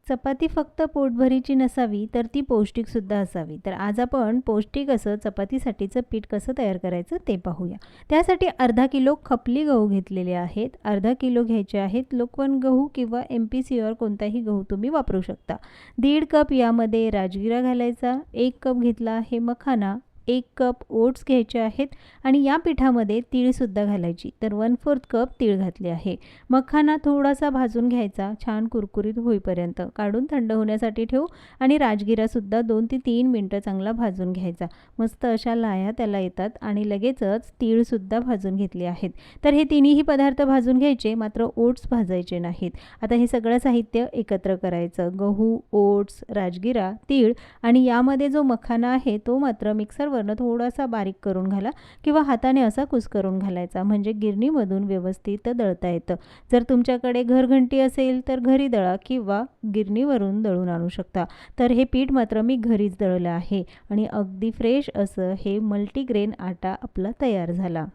चपाती फक्त पोटभरीची नसावी तर ती पौष्टिकसुद्धा असावी. तर आज आपण पौष्टिक असं चपातीसाठीचं पीठ कसं तयार करायचं ते पाहूया. त्यासाठी अर्धा किलो खपली गहू घेतलेले आहेत. अर्धा किलो घ्यायचे आहेत लोकवन गहू किंवा MPCR कोणताही गहू तुम्ही वापरू शकता. 1.5 कप यामध्ये राजगिरा घालायचा. 1 कप घेतला आहे मखाना. 1 कप ओट्स घ्यायचे आहेत आणि या पिठामध्ये तीळसुद्धा घालायची. तर 1/4 कप तीळ घातले आहे. मखाना थोडासा भाजून घ्यायचा छान कुरकुरीत होईपर्यंत. काढून थंड होण्यासाठी ठेवू आणि राजगिरासुद्धा 2 ते 3 मिनटं चांगला भाजून घ्यायचा. मस्त अशा लाह्या त्याला येतात आणि लगेचच तीळसुद्धा भाजून घेतले आहेत. तर हे तिन्ही पदार्थ भाजून घ्यायचे, मात्र ओट्स भाजायचे नाहीत. आता हे सगळं साहित्य एकत्र करायचं. गहू, ओट्स, राजगिरा, तीळ आणि यामध्ये जो मखाना आहे तो मात्र मिक्सरवरनं थोडासा बारीक करून घाला किंवा हाताने असा कुस्करून घालायचा, म्हणजे गिरणीमधून व्यवस्थित दळता येतं. जर तुमच्याकडे घरघंटी असेल तर घरी दळा किंवा गिरणीवरून दळून आणू शकता. तर हे पीठ मात्र मी घरीच दळलं आहे आणि अगदी फ्रेश असं हे मल्टीग्रेन आटा आपला तयार झाला.